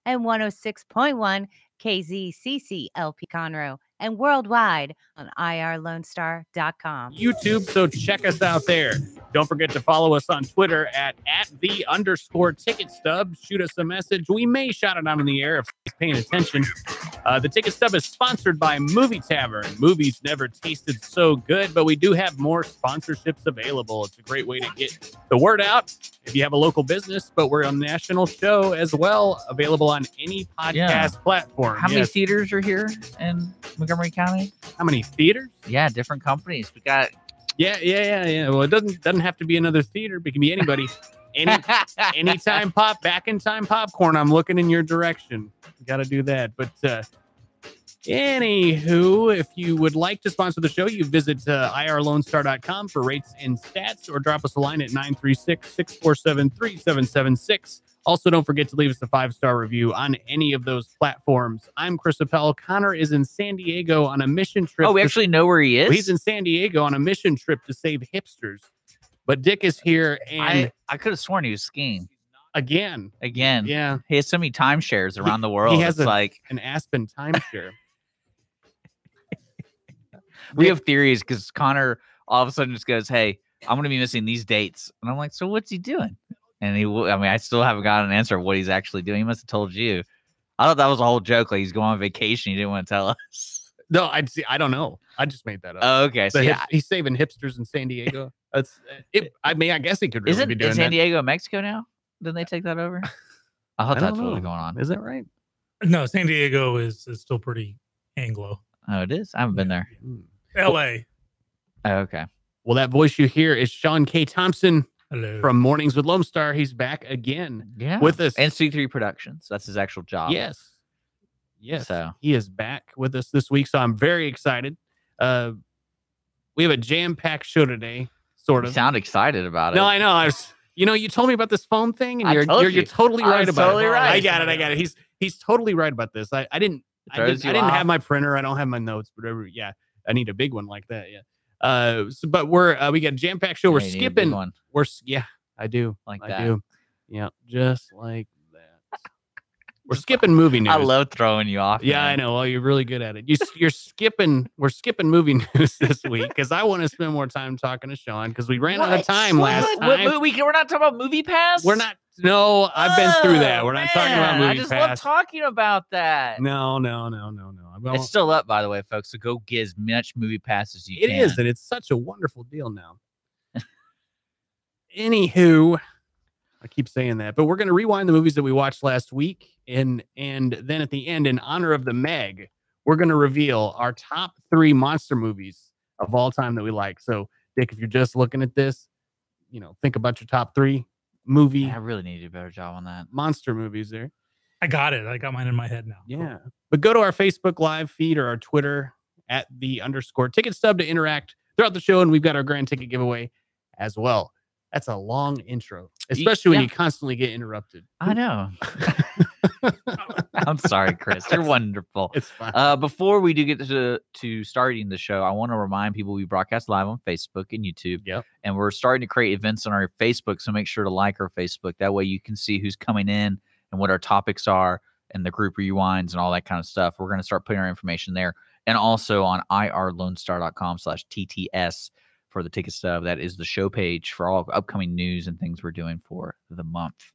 Sacramento, and 106.1 KZCC LP Conroe, and worldwide on irlonestar.com. YouTube, so check us out there. Don't forget to follow us on Twitter at @the_ticket stub. Shoot us a message. We may shout it out in the air if he's paying attention. The Ticket Stub is sponsored by Movie Tavern. Movies never tasted so good, but we do have more sponsorships available. It's a great way to get the word out if you have a local business, but we're a national show as well, available on any podcast platform. How many theaters are here in Montgomery County? How many theaters? Yeah, different companies. We got... Yeah. Well, it doesn't have to be another theater. It can be anybody. Anytime back in time popcorn. I'm looking in your direction. Got to do that. But anywho, if you would like to sponsor the show, you visit irlonestar.com for rates and stats, or drop us a line at 936-647-3776. Also, don't forget to leave us a 5-star review on any of those platforms. I'm Chris Appel. Connor is in San Diego on a mission trip. Oh, we actually know where he is? Well, he's in San Diego on a mission trip to save hipsters. But Dick is here, and I could have sworn he was skiing. Again. Yeah. He has so many timeshares around the world. He has like an Aspen timeshare. We have theories because Connor all of a sudden just goes, "Hey, I'm going to be missing these dates." And I'm like, so what's he doing? And I still haven't got an answer of what he's actually doing. He must have told you. I thought that was a whole joke. Like he's going on vacation. He didn't want to tell us. No, I don't know. I just made that up. Oh, okay. So he's saving hipsters in San Diego. That's it. I mean, I guess he could really be doing that. Is San Diego Mexico now? Didn't they take that over? I thought that's what was going on. Is that right? No, San Diego is still pretty Anglo. Oh, it is? I haven't been there. L.A. Oh, okay. Well, that voice you hear is Sean K. Thompson. Hello. From Mornings with Lone Star. He's back again with us. And C3 Productions. That's his actual job. Yes. So he is back with us this week. So I'm very excited. We have a jam-packed show today, sort of. You sound excited about it. No, I know. You told me about this phone thing, and you're totally right about totally it. Right. I got it. He's totally right about this. I didn't have my printer. I don't have my notes, but I need a big one like that. Yeah. But we got a jam-packed show. We're skipping. I do. I do. Yeah, just like that. We're skipping movie news. I love throwing you off. Yeah, man. I know. Well, you're really good at it. We're skipping movie news this week because I want to spend more time talking to Sean because we ran out of time last time. We're not talking about Movie Pass? We're not. No, I've been through that. We're not talking about Movie Pass. I just love talking about that. No. It's still up, by the way, folks. So go get as much Movie Pass as you can. It is, and it's such a wonderful deal now. Anywho, I keep saying that, but we're going to rewind the movies that we watched last week, and then at the end, in honor of the Meg, we're going to reveal our top 3 monster movies of all time that we like. So, Dick, if you're just looking at this, think about your top 3 movie. I really need to do a better job on that. Monster movies there. I got it. I got mine in my head now. Yeah, but go to our Facebook live feed or our Twitter at @the_ticket stub to interact throughout the show, and we've got our grand ticket giveaway as well. That's a long intro, especially when you constantly get interrupted. I know. I'm sorry, Chris. You're wonderful. It's fine. Before we do get to starting the show, I want to remind people we broadcast live on Facebook and YouTube. Yep. And we're starting to create events on our Facebook, so make sure to like our Facebook. That way you can see who's coming in and what our topics are and the group rewinds and all that kind of stuff. We're going to start putting our information there. And also on irlonestar.com/TTS. For the Ticket Stub. That is the show page for all of upcoming news and things we're doing for the month.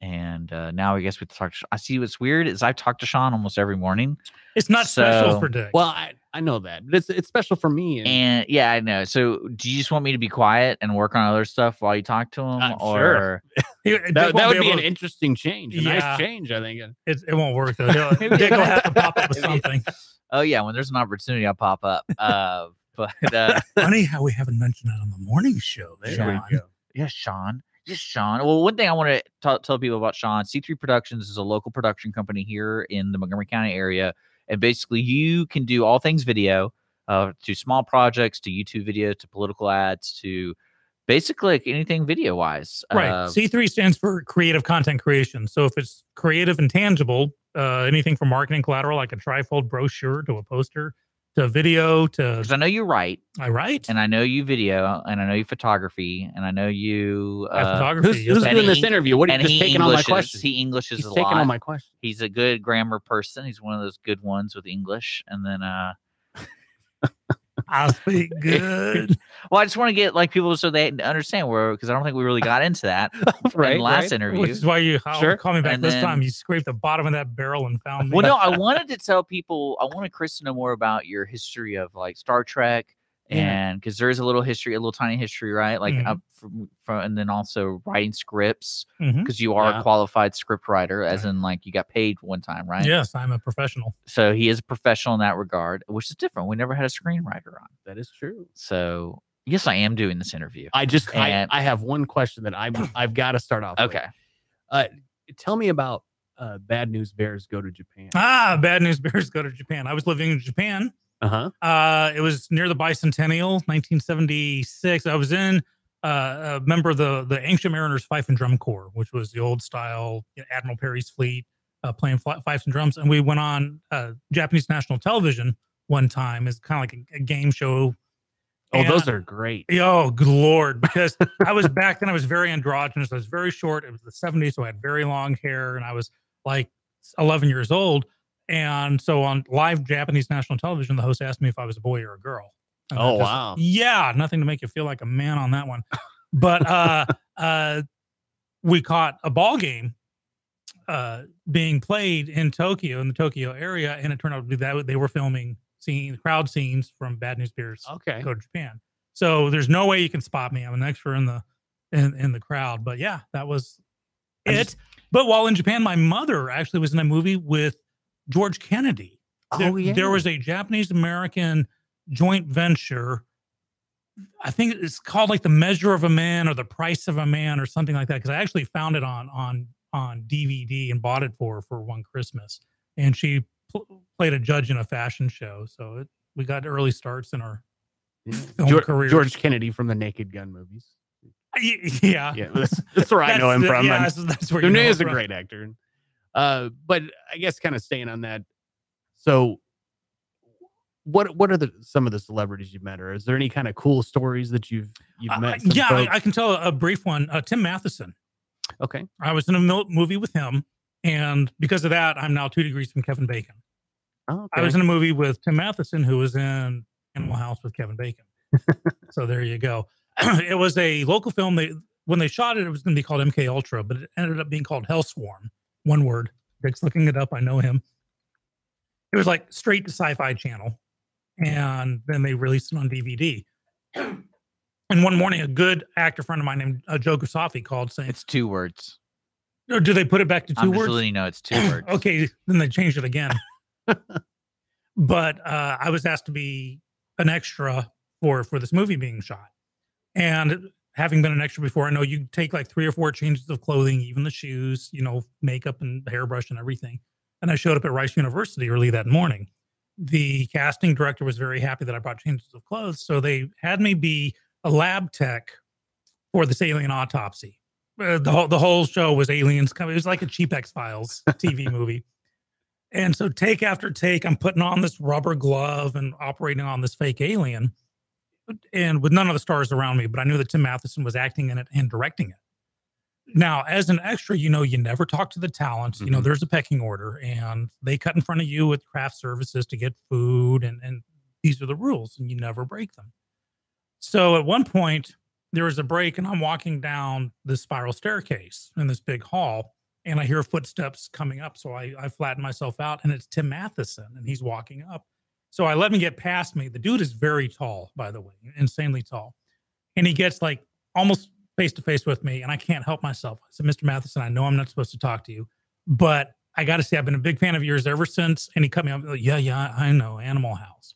And now I guess we talk. I see what's weird is I talk to Sean almost every morning. It's not special for Dick. Well, I know that, but it's special for me. And yeah, I know. So do you just want me to be quiet and work on other stuff while you talk to him? Sure. that would be an interesting change. A nice change, I think. It won't work though. Dick will have to pop up with something. Oh yeah, when there's an opportunity, I'll pop up. But funny how we haven't mentioned that on the morning show. There we go. Yes, Sean. Well, one thing I want to tell people about Sean, C3 Productions is a local production company here in the Montgomery County area. And basically you can do all things video, to small projects, to YouTube videos, to political ads, to basically like anything video wise. Right. C3 stands for creative content creation. So if it's creative and tangible, anything from marketing collateral, like a trifold brochure to a poster, to video to. Because I know you write. I write. And I know you video, and I know you photography, and I know you. Photography. Who's doing this interview? What are you just taking all my questions? He Englishes a lot. He's taking all my questions. He's a good grammar person. He's one of those good ones with English. And then I speak good. Well, I just want to get like people so they understand where, because I don't think we really got into that in the last interview. Which is why you call me back and this then, time. You scraped the bottom of that barrel and found me. Well, no, I wanted to tell people, I wanted Chris to know more about your history of like Star Trek. And because there is a little history, a little tiny history, right? Like from and then also writing scripts, because you are a qualified script writer, as in like you got paid one time, right? Yes, I'm a professional. So he is a professional in that regard, which is different. We never had a screenwriter on. That is true. So yes, I am doing this interview. I have one question that I've got to start off. Okay. With. Tell me about Bad News Bears Go to Japan. Bad News Bears Go to Japan. I was living in Japan. It was near the bicentennial, 1976. I was a member of the Ancient Mariners Fife and Drum Corps, which was the old style Admiral Perry's fleet, playing fifes and drums. And we went on Japanese national television one time as kind of like a game show. Oh, those are great. Oh, good Lord. Because I was back then, I was very androgynous. I was very short. It was the 70s, so I had very long hair, and I was like 11 years old. And so on live Japanese national television, the host asked me if I was a boy or a girl. And wow. Yeah, nothing to make you feel like a man on that one. But we caught a ball game being played in Tokyo, in the Tokyo area, and it turned out to be that they were filming crowd scenes from Bad News Bears Go to Japan. So there's no way you can spot me. I'm an extra in the crowd. But yeah, that was it. But while in Japan, my mother actually was in a movie with George Kennedy. There was a Japanese-American joint venture. I think it's called like The Measure of a Man or The Price of a Man or something like that. Because I actually found it on DVD and bought it for one Christmas. And she played a judge in a fashion show. So we got early starts in our film career. George Kennedy from the Naked Gun movies. Yeah. That's where I know him from. Yeah, that's where he is a great actor. But I guess kind of staying on that. So what are some of the celebrities you've met, or is there any kind of cool stories that you've met? I can tell a brief one. Tim Matheson. Okay. I was in a movie with him, and because of that, I'm now 2 degrees from Kevin Bacon. Oh, okay. I was in a movie with Tim Matheson, who was in Animal House with Kevin Bacon. So there you go. It was a local film. When they shot it, it was going to be called MK Ultra, but it ended up being called Hellswarm. One word. Dick's looking it up. I know him. It was like straight to Sci-Fi Channel, and then they released it on DVD. And one morning, a good actor friend of mine named Joe Gusafi called saying, "It's 2 words." Or do they put it back to 2 words? I'm just letting you know it's 2 words. Okay, then they changed it again. But I was asked to be an extra for this movie being shot, and having been an extra before, I know you take like 3 or 4 changes of clothing, even the shoes, makeup and hairbrush and everything. And I showed up at Rice University early that morning. The casting director was very happy that I brought changes of clothes. So they had me be a lab tech for this alien autopsy. The whole show was aliens coming. It was like a cheap X-Files TV movie. And so take after take, I'm putting on this rubber glove and operating on this fake alien. And with none of the stars around me, but I knew that Tim Matheson was acting in it and directing it. Now, as an extra, you never talk to the talent. There's a pecking order, and they cut in front of you with craft services to get food, and these are the rules, and you never break them. So at one point, there was a break, and I'm walking down this spiral staircase in this big hall, and I hear footsteps coming up. So I flatten myself out, and it's Tim Matheson, and he's walking up. So I let him get past me. The dude is very tall, by the way, insanely tall. And he gets like almost face to face with me, and I can't help myself. I said, "Mr. Matheson, I know I'm not supposed to talk to you, but I got to say, I've been a big fan of yours ever since." And he cut me off. Like, yeah, I know Animal House.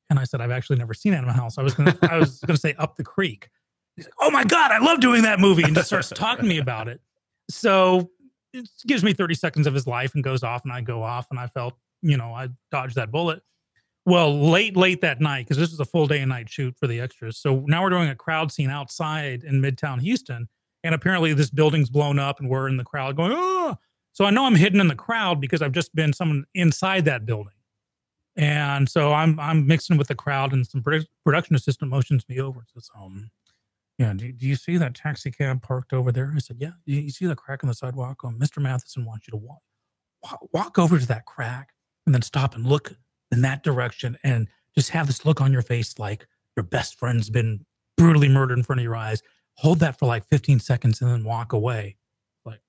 And I said, "I've actually never seen Animal House. I was gonna say Up the Creek." He's like, "Oh my God, I love doing that movie," and just starts talking to me about it. So it gives me 30 seconds of his life and goes off, and I go off, and I felt, I dodged that bullet. Well, late that night, because this was a full day and night shoot for the extras. So now we're doing a crowd scene outside in Midtown Houston. And apparently this building's blown up and we're in the crowd going, "Oh!" So I know I'm hidden in the crowd because I've just been someone inside that building. And so I'm mixing with the crowd, and some production assistant motions me over. Says, yeah, do you see that taxi cab parked over there? I said, yeah. You see the crack in the sidewalk? Mr. Matheson wants you to walk over to that crack and then stop and look in that direction and just have this look on your face like your best friend's been brutally murdered in front of your eyes. Hold that for like 15 seconds and then walk away. Like,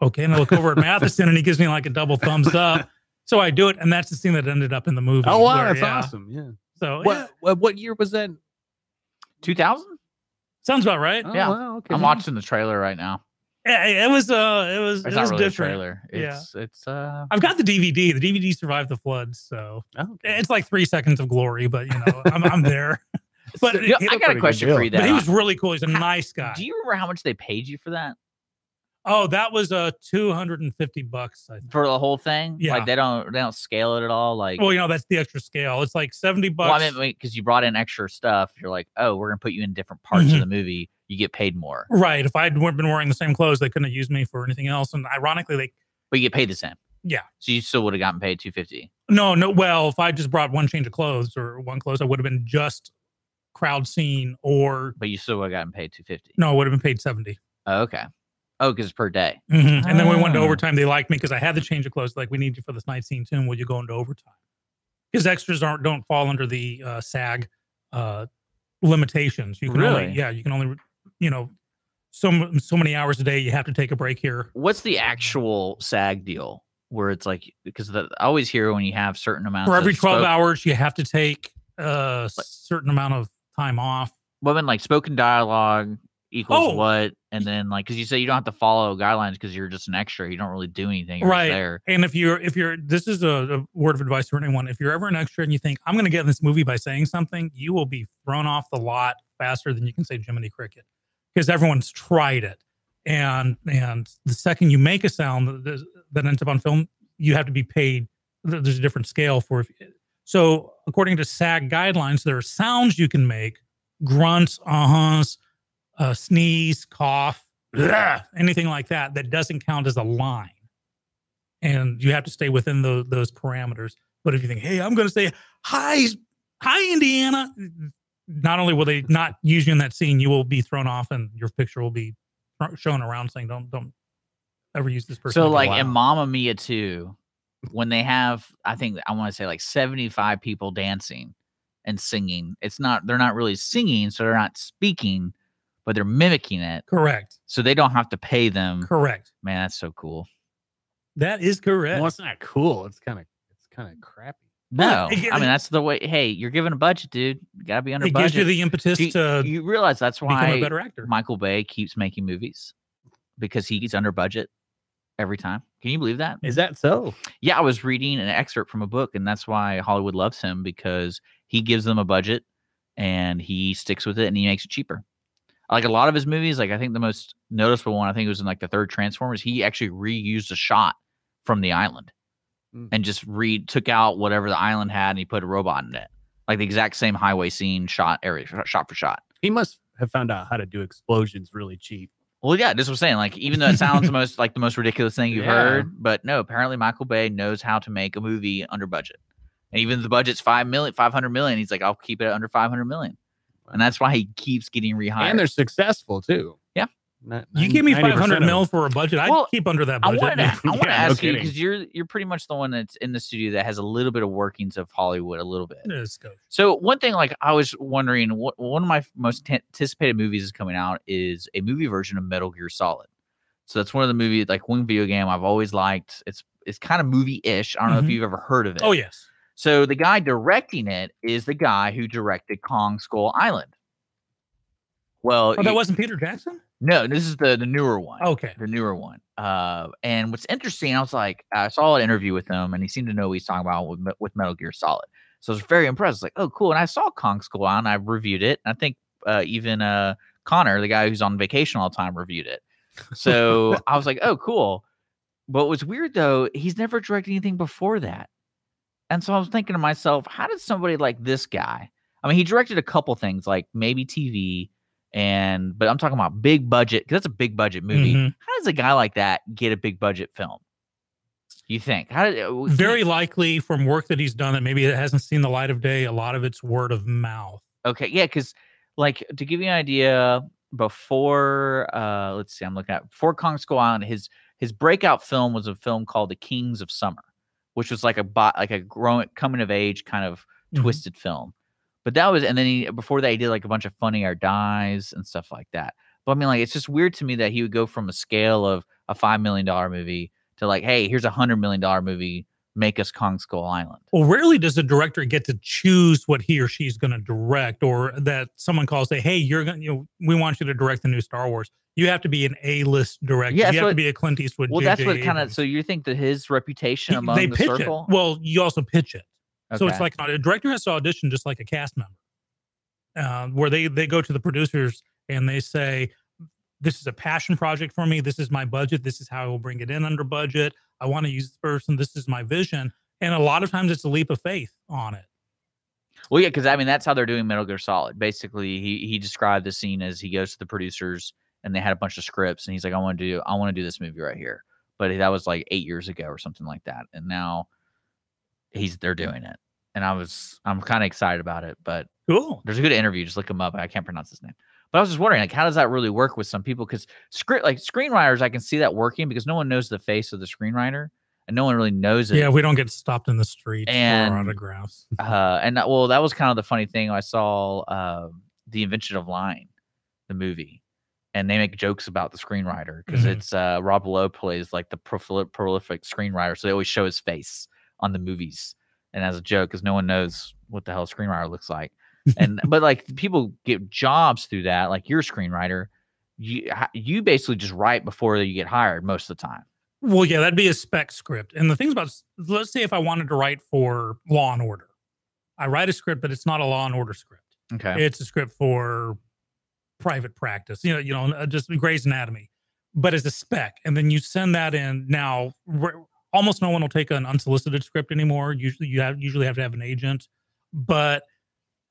okay. And I look over at Matheson and he gives me like a double thumbs up. So I do it. And that's the scene that ended up in the movie. Oh, wow. That's awesome. Yeah. So what year was that? 2000? Sounds about right. Yeah. Wow, okay. I'm watching the trailer right now. Yeah, it was It's not really different. a trailer. It's I've got the DVD. The DVD survived the floods, so okay. it's like 3 seconds of glory. But I'm there. But I got a question for you. But he was really cool. He's a nice guy. Do you remember how much they paid you for that? Oh, that was $250. I think. For the whole thing? Yeah. Like they don't scale it at all. Like, well, that's the extra scale. It's like $70. Well, I mean, because you brought in extra stuff. You're like, oh, we're gonna put you in different parts of the movie. You get paid more. Right. If I'd been wearing the same clothes, they couldn't have used me for anything else. And ironically, but you get paid the same. Yeah. So you still would have gotten paid $250. No. Well, if I just brought one change of clothes or one clothes, I would have been just crowd scene or. But you still would have gotten paid $250. No, I would have been paid $70. Oh, okay. Oh, because it's per day. Mm-hmm. And then we went to overtime. They liked me because I had the change of clothes. Like, we need you for this night scene too. And will you go into overtime? Because extras don't fall under the SAG limitations. You can only, so many hours a day. You have to take a break here. What's the actual SAG deal? Where it's like, because I always hear when you have certain amounts for every 12 hours, you have to take a certain amount of time off. Well, then like spoken dialogue equals what? And then like, because you say you don't have to follow guidelines because you're just an extra. You don't really do anything. You're right. Just there. And if you're, this is a word of advice for anyone. If you're ever an extra and you think I'm going to get in this movie by saying something, you will be thrown off the lot faster than you can say Jiminy Cricket, because everyone's tried it. And the second you make a sound that ends up on film, you have to be paid. There's a different scale for. So according to SAG guidelines, there are sounds you can make: grunts, uh-huhs, sneeze, cough, anything like that doesn't count as a line, and you have to stay within those parameters. But if you think, hey, I'm going to say hi Indiana, not only will they not use you in that scene, you will be thrown off, and your picture will be shown around saying, don't ever use this person. So like in Mamma Mia 2, when they have, I want to say like 75 people dancing and singing, they're not really singing, so they're not speaking, but they're mimicking it. Correct. So they don't have to pay them. Correct. Man, that's so cool. That is correct. Well, it's not cool. It's kind of crappy. No, I mean, that's the way. Hey, you're given a budget, dude. You gotta be under budget. It gives you the impetus to you realize that's why become a better actor. Michael Bay keeps making movies, because he gets under budget every time. Can you believe that? Is that so? Yeah, I was reading an excerpt from a book, and that's why Hollywood loves him, because he gives them a budget and he sticks with it and he makes it cheaper. Like a lot of his movies, like I think the most noticeable one, I think it was in like the third Transformers, he actually reused a shot from the island and just took out whatever the island had and he put a robot in it. Like the exact same highway scene shot for shot. He must have found out how to do explosions really cheap. Well, yeah, this was saying, like, even though it sounds the most ridiculous thing you've heard, but no, apparently Michael Bay knows how to make a movie under budget. And even if the budget's $500 million, he's like, I'll keep it under $500 million. And that's why he keeps getting rehired. And they're successful too. Yeah. You give me $500 million for a budget, I'd keep under that budget. I want to ask you, because you're pretty much the one that's in the studio that has a little bit of workings of Hollywood, a little bit. So one thing, like I was wondering, one of my most anticipated movies is coming out is a movie version of Metal Gear Solid. So that's one of the movies, like one video game I've always liked. It's kind of movie-ish. I don't know if you've ever heard of it. Oh yes. So the guy directing it is the guy who directed Kong Skull Island. Well, that wasn't Peter Jackson? No, this is the newer one. Okay. The newer one. And what's interesting, I saw an interview with him, and he seemed to know what he's talking about with Metal Gear Solid. So I was very impressed. Like, oh, cool. And I saw Kong Skull Island. I reviewed it. I think even Connor, the guy who's on vacation all the time, reviewed it. So I was like, oh, cool. But what's weird, though, he's never directed anything before that. And so I was thinking to myself, how did somebody like this guy, I mean, he directed a couple things, like maybe TV, but I'm talking about big budget, because that's a big budget movie. How does a guy like that get a big budget film? You think? How did, Very likely from work that he's done that maybe it hasn't seen the light of day. A lot of it's word of mouth. Okay, yeah, because like to give you an idea, before let's see, I'm looking at before Kong Skull Island, his breakout film was a film called The Kings of Summer, which was like a growing coming of age kind of twisted film. But that was, and then before that he did like a bunch of Funny or Dies and stuff like that. But I mean, like, it's just weird to me that he would go from a scale of a $5 million movie to like, hey, here's a $100 million movie. Make us Kong Skull Island. Well, rarely does a director get to choose what he or she's going to direct, or that someone calls, say, hey, we want you to direct the new Star Wars. You have to be an A-list director. You have to be a Clint Eastwood. Well, that's what kind of, so you think that his reputation among the circle? Well, you also pitch it. Okay. So it's like a director has to audition just like a cast member, where they go to the producers and they say, this is a passion project for me. This is my budget. This is how I will bring it in under budget. I want to use this person. This is my vision. And a lot of times it's a leap of faith on it. Well, yeah, because I mean, that's how they're doing Metal Gear Solid. Basically, he described the scene as he goes to the producers and they had a bunch of scripts and he's like, I want to do this movie right here. But that was like 8 years ago or something like that. And now they're doing it. And I'm kind of excited about it. But cool. There's a good interview. Just look him up. I can't pronounce his name. But I was just wondering, like, how does that really work with some people? Because screenwriters, I can see that working because no one knows the face of the screenwriter, and no one really knows it. Yeah, we don't get stopped in the streets for autographs. Well, that was kind of the funny thing. I saw The Invention of Lying, the movie, and they make jokes about the screenwriter because it's Rob Lowe plays like the prolific screenwriter, so they always show his face on the movies, and as a joke, because no one knows what the hell a screenwriter looks like. But like people get jobs through that, like you're a screenwriter, you basically just write before you get hired most of the time. Well, yeah, that'd be a spec script. And the things about, let's say if I wanted to write for Law and Order, I write a script, but it's not a Law and Order script. Okay, it's a script for private practice, just Grey's Anatomy, but as a spec, and then you send that in. Now, almost no one will take an unsolicited script anymore. Usually, you usually have to have an agent, but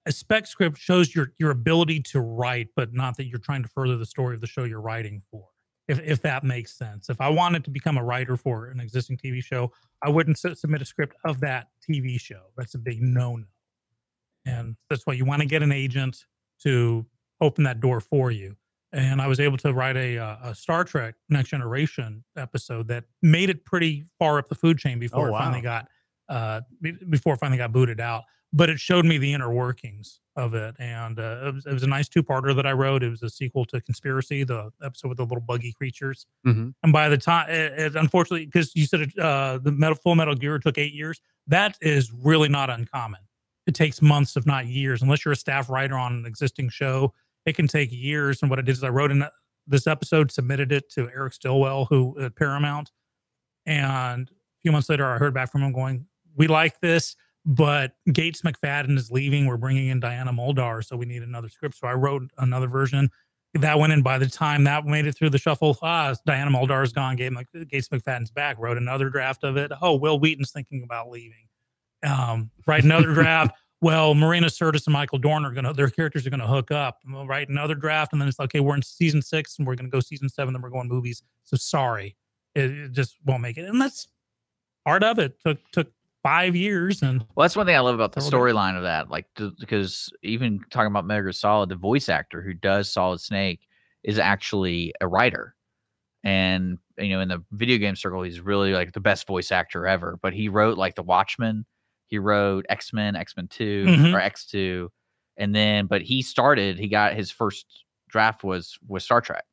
a spec script shows your ability to write, but not that you're trying to further the story of the show you're writing for, if that makes sense. If I wanted to become a writer for an existing TV show, I wouldn't submit a script of that TV show. That's a big no-no. And that's why you want to get an agent to open that door for you. And I was able to write a Star Trek Next Generation episode that made it pretty far up the food chain before it finally got booted out. But it showed me the inner workings of it. And it was a nice two-parter that I wrote. It was a sequel to Conspiracy, the episode with the little buggy creatures. And by the time, it unfortunately, because you said Full Metal Gear took 8 years, that is really not uncommon. It takes months, if not years. Unless you're a staff writer on an existing show, it can take years. And what I did is I wrote in this episode, submitted it to Eric Stillwell, who at Paramount. And a few months later, I heard back from him going, we like this, but Gates McFadden is leaving. We're bringing in Diana Muldaur, so we need another script. So I wrote another version. That went in. By the time that made it through the shuffle, Diana Muldaur is gone. Gates McFadden's back. Wrote another draft of it. Oh, Will Wheaton's thinking about leaving. Write another draft. Well, Marina Sirtis and Michael Dorn their characters are gonna hook up. We'll write another draft, and then it's okay. We're in season 6, and we're gonna go season 7. Then we're going movies. So sorry, it just won't make it. And that's part of it. Took 5 years. And well, that's one thing I love about the storyline of that. Like, because even talking about Metal Gear Solid, the voice actor who does Solid Snake is actually a writer. And, in the video game circle, he's really like the best voice actor ever. But he wrote like The Watchmen. He wrote X-Men, X-Men 2 or X2. And then, but he got his first draft was Star Trek.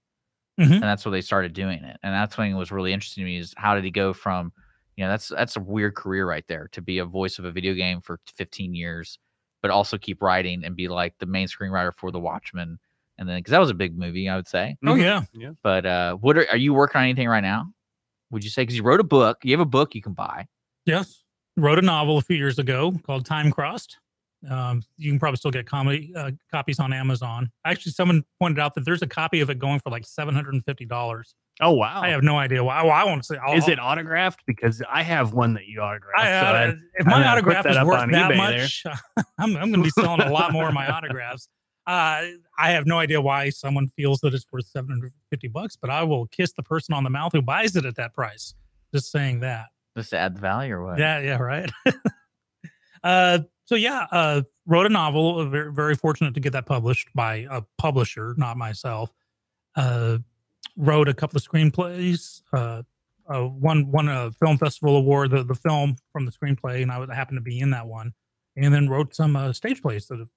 And that's where they started doing it. And that's when it was really interesting to me is how did he go from, that's a weird career right there to be a voice of a video game for 15 years, but also keep writing and be like the main screenwriter for The Watchmen. And then, because that was a big movie, I would say. Oh, yeah. But are you working on anything right now? Would you say? Because you wrote a book. You have a book you can buy. Yes. Wrote a novel a few years ago called Time Crossed. You can probably still get copies on Amazon. Actually, someone pointed out that there's a copy of it going for like $750. Oh, wow. I have no idea why. Well, I won't say. Is it autographed? Because I have one that you autographed. If my autograph is worth that much, I'm going to be selling a lot more of my autographs. I have no idea why someone feels that it's worth $750, but I will kiss the person on the mouth who buys it at that price. Just saying that. Just to add the value or what? Yeah, right. Wrote a novel. Very, very fortunate to get that published by a publisher, not myself. Wrote a couple of screenplays. Won a film festival award, the film from the screenplay, and I happened to be in that one. And then wrote some stage plays that are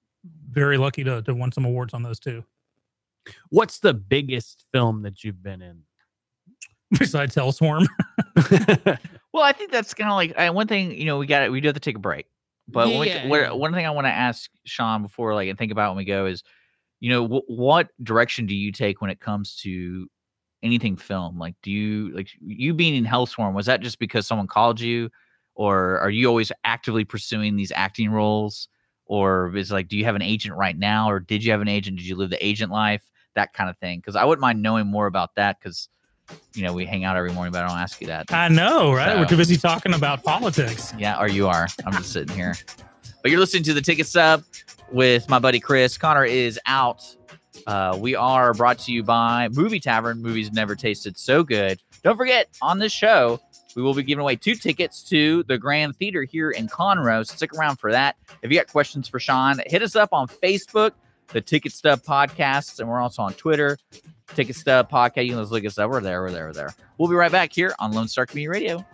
very lucky to won some awards on those too. What's the biggest film that you've been in? Besides Hellswarm. Well, I think that's kind of like one thing, we do have to take a break. But one thing I want to ask Sean before and think about when we go is, what direction do you take when it comes to anything film? Like, do you being in Hellswarm, was that just because someone called you, or are you always actively pursuing these acting roles? Or is do you have an agent right now, or did you have an agent? Did you live the agent life? That kind of thing. Because I wouldn't mind knowing more about that, because we hang out every morning, but I don't ask you that. I know, right? So, we're too busy talking about politics. Yeah, or you are. I'm just sitting here. But you're listening to the Ticket Stub with my buddy Chris. Connor is out. We are brought to you by Movie Tavern. Movies never tasted so good. Don't forget, on this show, we will be giving away 2 tickets to the Grand Theater here in Conroe. So stick around for that. If you got questions for Sean, hit us up on Facebook, the Ticket Stub Podcasts, and we're also on Twitter, Ticket Stub Podcast. You can just look us up. We're there. We'll be right back here on Lone Star Community Radio.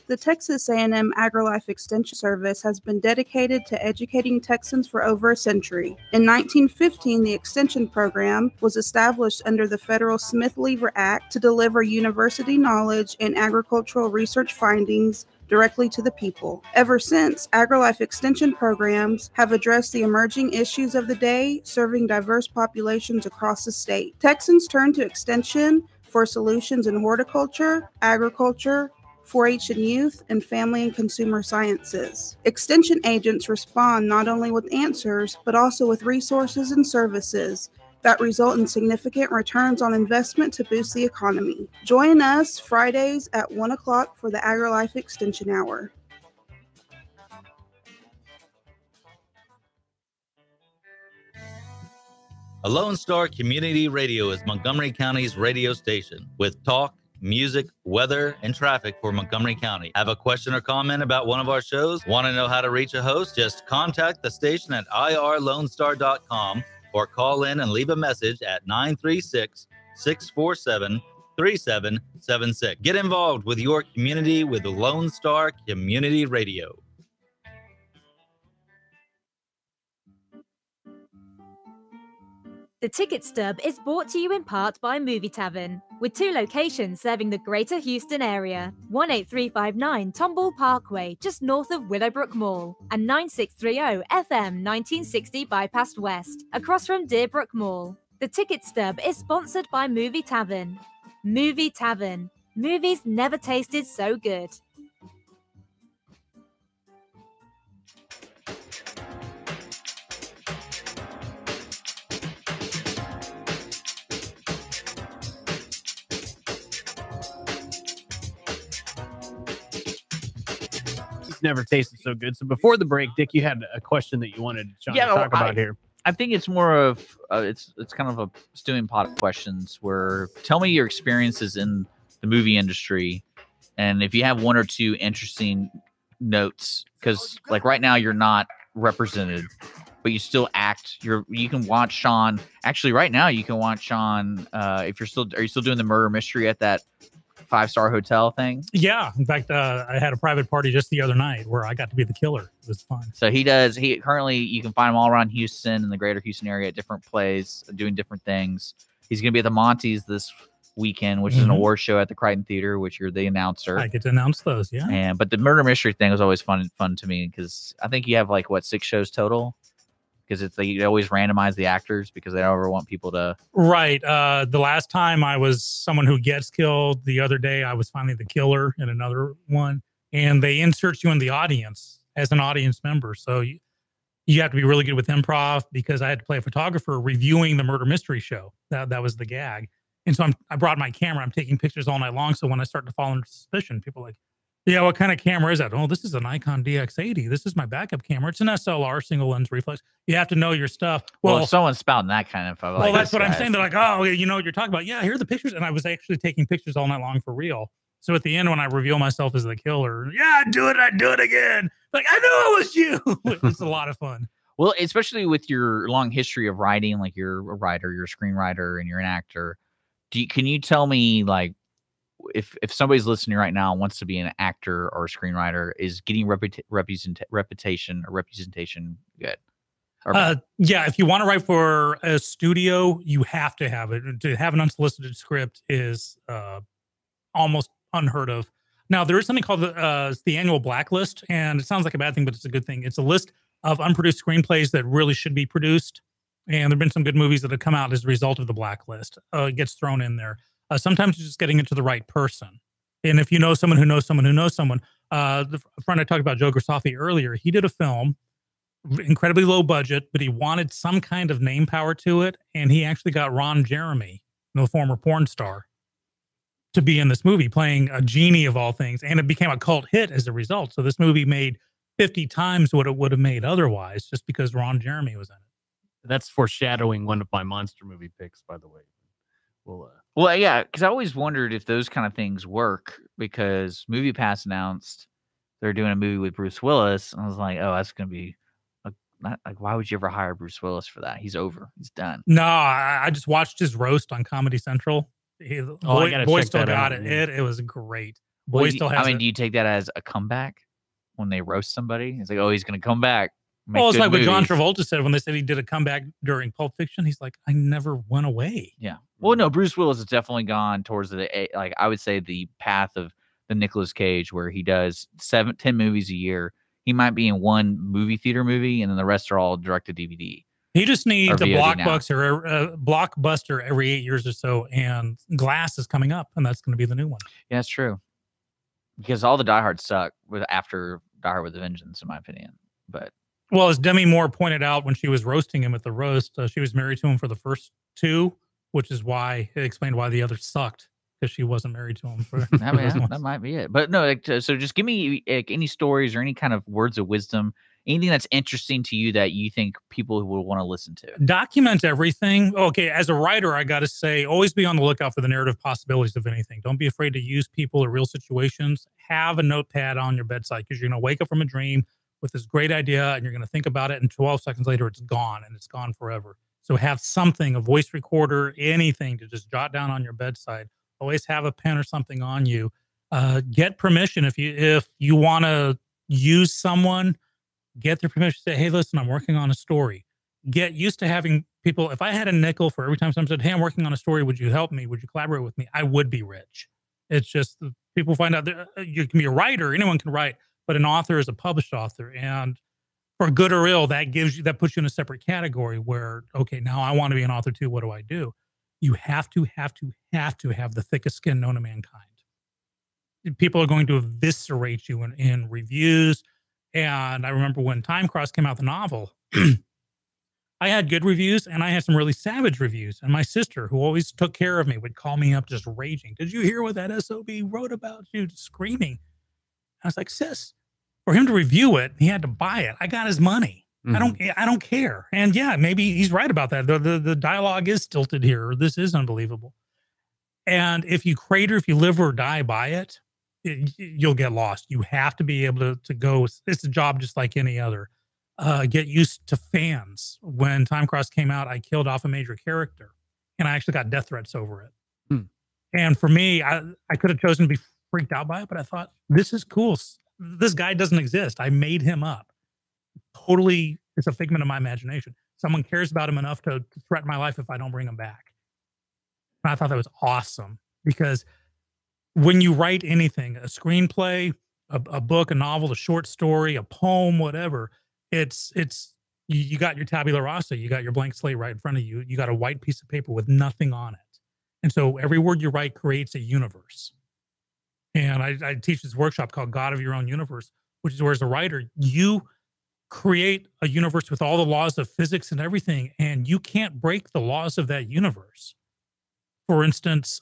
The Texas A&M AgriLife Extension Service has been dedicated to educating Texans for over a century. In 1915, the Extension Program was established under the federal Smith-Lever Act to deliver university knowledge and agricultural research findings directly to the people. Ever since, AgriLife Extension programs have addressed the emerging issues of the day, serving diverse populations across the state. Texans turn to Extension for solutions in horticulture, agriculture, 4-H and youth, and family and consumer sciences. Extension agents respond not only with answers, but also with resources and services that result in significant returns on investment to boost the economy. Join us Fridays at 1 o'clock for the AgriLife Extension Hour. A Lone Star Community Radio is Montgomery County's radio station with talk, music, weather, and traffic for Montgomery County. Have a question or comment about one of our shows? Want to know how to reach a host? Just contact the station at irlonestar.com or call in and leave a message at 936-647-3776. Get involved with your community with Lone Star Community Radio. The Ticket Stub is brought to you in part by Movie Tavern, with 2 locations serving the greater Houston area. 18359 Tomball Parkway, just north of Willowbrook Mall, and 9630 FM 1960 Bypass West, across from Deerbrook Mall. The Ticket Stub is sponsored by Movie Tavern. Movie Tavern. Movies never tasted so good. Never tasted so good. So before the break, Dick, you had a question that you wanted Sean to talk about here. I think it's more of it's kind of a stewing pot of questions where tell me your experiences in the movie industry, and if you have 1 or 2 interesting notes, because right now you're not represented, but you still act. You can watch Sean. Actually, right now you can watch Sean. If are you still doing the murder mystery at that 5-star hotel thing? Yeah. In fact, I had a private party just the other night where I got to be the killer. It was fun. So he currently, you can find him all around Houston and the greater Houston area at different plays, doing different things. He's going to be at the Monty's this weekend, which is an award show at the Crichton Theater, which you're the announcer. I get to announce those. Yeah. But the murder mystery thing was always fun to me, because I think you have 6 shows total. Because they always randomize the actors because they don't ever want people to. Right. The last time I was someone who gets killed. The other day I was finally the killer in another one, and they insert you in the audience as an audience member. So you have to be really good with improv, because I had to play a photographer reviewing the murder mystery show. That was the gag. And so I brought my camera. I'm taking pictures all night long. So when I start to fall under suspicion, people are like, Yeah, what kind of camera is that? Oh, this is an Nikon DX80. This is my backup camera. It's an SLR, single lens reflex. You have to know your stuff. Well, if someone's spouting that kind of, well, that's what I'm saying. They're like, oh, you know what you're talking about. Yeah, here are the pictures. And I was actually taking pictures all night long for real. So at the end, when I reveal myself as the killer, yeah, I do it again. Like, I knew it was you. It's a lot of fun. Well, especially with your long history of writing, like you're a writer, you're a screenwriter, and you're an actor. Can you tell me, like, if somebody's listening right now and wants to be an actor or a screenwriter, is getting reputation good? Yeah, if you want to write for a studio, you have to have it. To have an unsolicited script is almost unheard of. Now, there is something called the annual blacklist, and it sounds like a bad thing, but it's a good thing. It's a list of unproduced screenplays that really should be produced, and there have been some good movies that have come out as a result of the blacklist. It gets thrown in there. Sometimes it's just getting it to the right person. And if you know someone who knows someone who knows someone, the friend I talked about, Joe Grassafi, earlier, he did a film, incredibly low budget, but he wanted some kind of name power to it, and he actually got Ron Jeremy, the former porn star, to be in this movie, playing a genie of all things, and it became a cult hit as a result. So this movie made 50 times what it would have made otherwise, just because Ron Jeremy was in it. That's foreshadowing one of my monster movie picks, by the way. Well, yeah, because I always wondered if those kind of things work, because MoviePass announced they're doing a movie with Bruce Willis, and I was like, oh, that's going to be like, why would you ever hire Bruce Willis for that? He's over. He's done. No, I just watched his roast on Comedy Central. Boy still got it. It was great. Boy still has it. I mean, do you take that as a comeback when they roast somebody? It's like, oh, he's going to come back. Well, it's like what John Travolta said when they said he did a comeback during Pulp Fiction. He's like, I never went away. Yeah. Well, no, Bruce Willis has definitely gone towards like I would say the path of the Nicolas Cage, where he does 10 movies a year. He might be in one movie theater movie, and then the rest are all direct to DVD. He just needs a blockbuster every 8 years or so, and Glass is coming up, and that's going to be the new one. Yeah, that's true. Because all the Die Hard suck after Die Hard with a Vengeance, in my opinion. But well, as Demi Moore pointed out when she was roasting him at the roast, she was married to him for the first two, which is why it explained why the others sucked, because she wasn't married to him. That might be it. But no, so just give me any stories or any kind of words of wisdom, anything that's interesting to you that you think people will want to listen to. Document everything. Okay, as a writer, I got to say, always be on the lookout for the narrative possibilities of anything. Don't be afraid to use people or real situations. Have a notepad on your bedside, because you're going to wake up from a dream with this great idea, and you're going to think about it, and 12 seconds later, it's gone, and it's gone forever. So have something, a voice recorder, anything to just jot down on your bedside. Always have a pen or something on you. Get permission if you want to use someone. Get their permission. Say, hey, listen, I'm working on a story. Get used to having people. If I had a nickel for every time someone said, hey, I'm working on a story, would you help me? Would you collaborate with me? I would be rich. It's just people find out that you can be a writer. Anyone can write, but an author is a published author. And for good or ill, that puts you in a separate category where, okay, now I want to be an author too. What do I do? You have to have the thickest skin known to mankind. People are going to eviscerate you in reviews. And I remember when Time Cross came out, the novel, I had good reviews and I had some really savage reviews. And my sister, who always took care of me, would call me up just raging. Did you hear what that SOB wrote about you? Screaming. I was like, sis, for him to review it, he had to buy it. I got his money. Mm-hmm. I don't care. And yeah, maybe he's right about that. The dialogue is stilted here. Or this is unbelievable. And if you live or die by it, you'll get lost. You have to be able to go. It's a job just like any other. Get used to fans. When Time Cross came out, I killed off a major character, and I actually got death threats over it. And for me, I could have chosen to be freaked out by it, but I thought, this is cool. This guy doesn't exist. I made him up. Totally, it's a figment of my imagination. Someone cares about him enough to threaten my life if I don't bring him back. And I thought that was awesome, because when you write anything, a screenplay, a book, a novel, a short story, a poem, whatever, you got your tabula rasa, you got your blank slate right in front of you. You got a white piece of paper with nothing on it. And so every word you write creates a universe. And I teach this workshop called God of Your Own Universe, which is where, as a writer, you create a universe with all the laws of physics and everything, and you can't break the laws of that universe. For instance,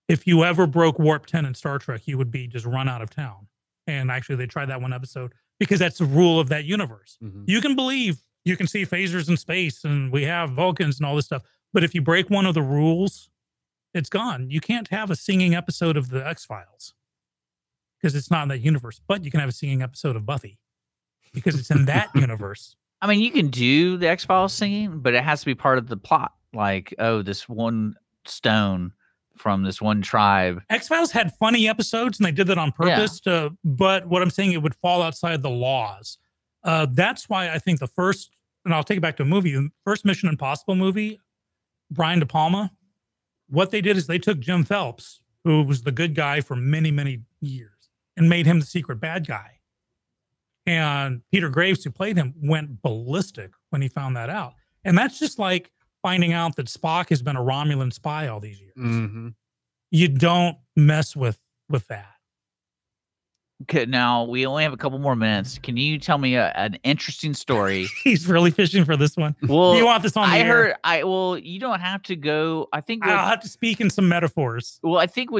if you ever broke warp 10 in Star Trek, you would be just run out of town. And actually, they tried that one episode because that's the rule of that universe. You can believe you can see phasers in space and we have Vulcans and all this stuff. But if you break one of the rules, it's gone. You can't have a singing episode of the X-Files because it's not in that universe. But you can have a singing episode of Buffy because it's in that universe. I mean, you can do the X-Files singing, but it has to be part of the plot. Like, oh, this one stone from this one tribe. X-Files had funny episodes, and they did that on purpose. But what I'm saying, it would fall outside the laws. That's why I think the first, and I'll take it back to a movie, the first Mission Impossible movie, Brian De Palma, what they did is they took Jim Phelps, who was the good guy for many, many years, and made him the secret bad guy. And Peter Graves, who played him, went ballistic when he found that out. And that's just like finding out that Spock has been a Romulan spy all these years. You don't mess with that. Okay, now we only have a couple more minutes. Can you tell me an interesting story? He's really fishing for this one. Well, you want this on the air? Well, you don't have to go. I think I'll have to speak in some metaphors. Well, I think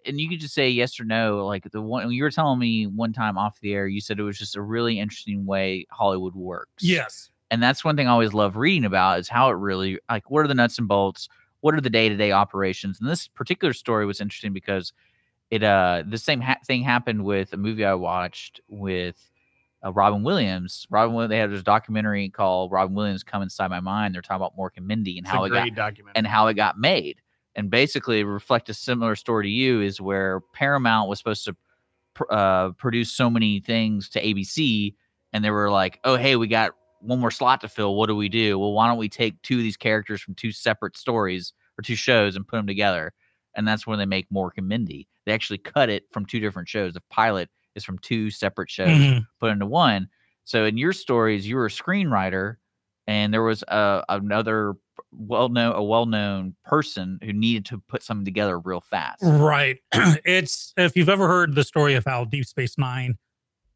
and you could just say yes or no. Like the one you were telling me one time off the air, you said it was just a really interesting way Hollywood works. Yes. And that's one thing I always love reading about is how it really, like, what are the nuts and bolts? What are the day-to-day operations? And this particular story was interesting because the same thing happened with a movie I watched with Robin Williams. They had this documentary called Robin Williams Come Inside My Mind. They're talking about Mork and Mindy and how it got made. And basically reflect a similar story to you is where Paramount was supposed to produce so many things to ABC, and they were like, oh, hey, we got one more slot to fill. What do we do? Well, why don't we take two of these characters from two separate stories or two shows and put them together? And that's when they make Mork and Mindy. They actually cut it from two different shows. The pilot is from two separate shows put into one. So in your stories, you were a screenwriter, and there was another well-known person who needed to put something together real fast. Right. It's, if you've ever heard the story of how Deep Space Nine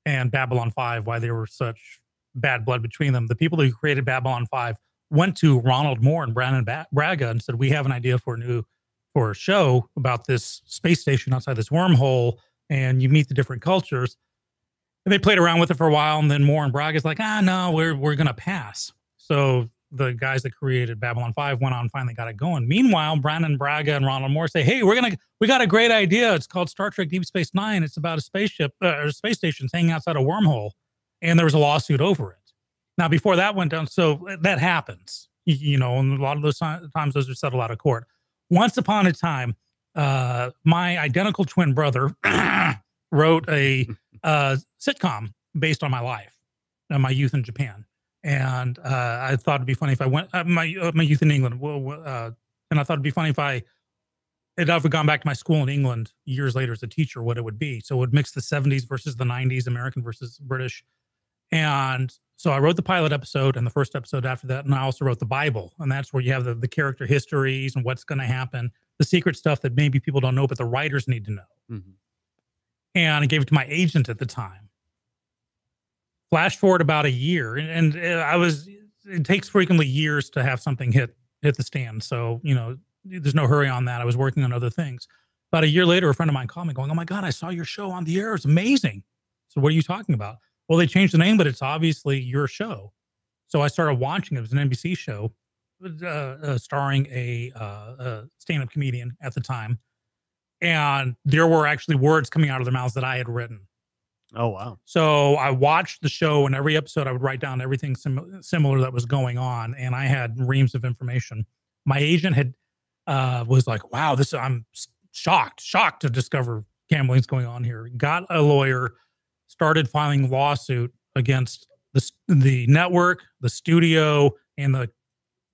and Babylon 5, why they were such bad blood between them, the people who created Babylon 5 went to Ronald Moore and Brandon Braga and said, we have an idea for a show about this space station outside this wormhole, and you meet the different cultures. And they played around with it for a while, and then Moore and Braga's like, no, we're going to pass. So the guys that created Babylon 5 went on and finally got it going. Meanwhile, Brandon Braga and Ronald Moore say, hey, we got a great idea. It's called Star Trek Deep Space Nine. It's about a spaceship or space station hanging outside a wormhole. And there was a lawsuit over it. Now, before that went down, so that happens, and a lot of those times those are settled out of court. Once upon a time, my identical twin brother wrote a sitcom based on my life and my youth in Japan. And I thought it'd be funny if I went my youth in England. And I thought it'd be funny if I had ever gone back to my school in England years later as a teacher, what it would be. So it would mix the 70s versus the 90s, American versus British. And so I wrote the pilot episode and the first episode after that. And I also wrote the Bible. And that's where you have the character histories and what's going to happen, the secret stuff that maybe people don't know, but the writers need to know. And I gave it to my agent at the time. Flash forward about a year. And it takes frequently years to have something hit the stand. So, there's no hurry on that. I was working on other things. About a year later, a friend of mine called me going, oh my God, I saw your show on the air. It's amazing. So what are you talking about? Well, they changed the name, but it's obviously your show. So I started watching. It was an NBC show starring a stand-up comedian at the time. And there were actually words coming out of their mouths that I had written. Oh, wow. So I watched the show, and every episode I would write down everything similar that was going on. And I had reams of information. My agent was like, wow, I'm shocked to discover gambling's going on here. Got a lawyer, started filing lawsuit against the network, the studio, and the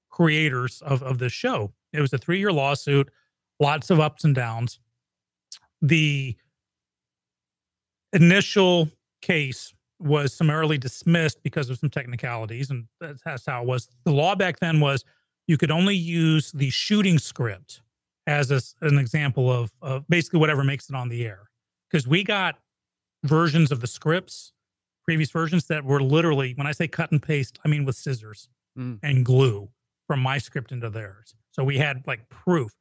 creators of this show. It was a 3-year lawsuit, lots of ups and downs. The initial case was summarily dismissed because of some technicalities, and that's how it was. The law back then was you could only use the shooting script as an example of basically whatever makes it on the air. Because we got versions of the scripts, previous versions, that were literally, when I say cut and paste, I mean with scissors and glue from my script into theirs. So we had like proof.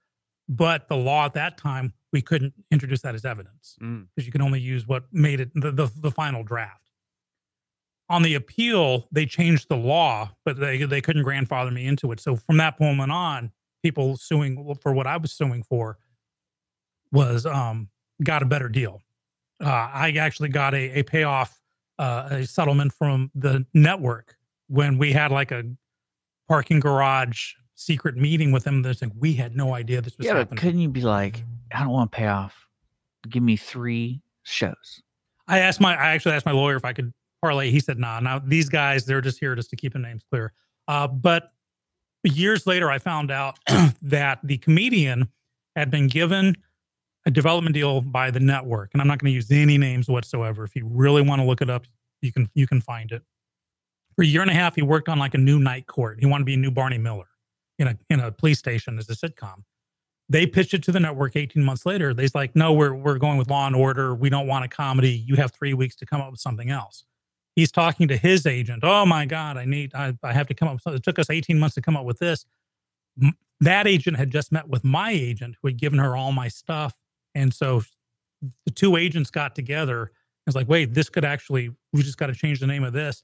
But the law at that time we couldn't introduce that as evidence because you can only use what made it the final draft. On the appeal, they changed the law, but they couldn't grandfather me into it. So from that moment on, people suing for what I was suing for was got a better deal. I actually got a payoff, a settlement from the network when we had like a parking garage secret meeting with them. That's like, we had no idea this was happening. But couldn't you be like, I don't want to pay off. Give me 3 shows. I actually asked my lawyer if I could parlay. He said, nah. Now these guys, they're just here just to keep the names clear. But years later, I found out that the comedian had been given a development deal by the network, and I'm not going to use any names whatsoever. If you really want to look it up, you can find it. For a year and a half, he worked on like a new night court. He wanted to be a new Barney Miller in a police station as a sitcom. They pitched it to the network 18 months later. They's like, no, we're going with Law and Order. We don't want a comedy. You have 3 weeks to come up with something else. He's talking to his agent. Oh my God, I have to come up with something. It took us 18 months to come up with this. That agent had just met with my agent who had given her all my stuff. And so the 2 agents got together. It's like, wait, we just got to change the name of this.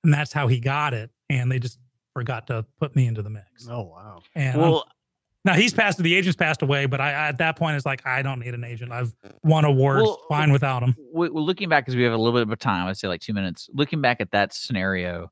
And that's how he got it. And they just forgot to put me into the mix. Oh, wow. And now the agent's passed away, but I at that point, it's like, I don't need an agent. I've won awards, fine without him. Well, looking back, because we have a little bit of time, I'd say like 2 minutes. Looking back at that scenario,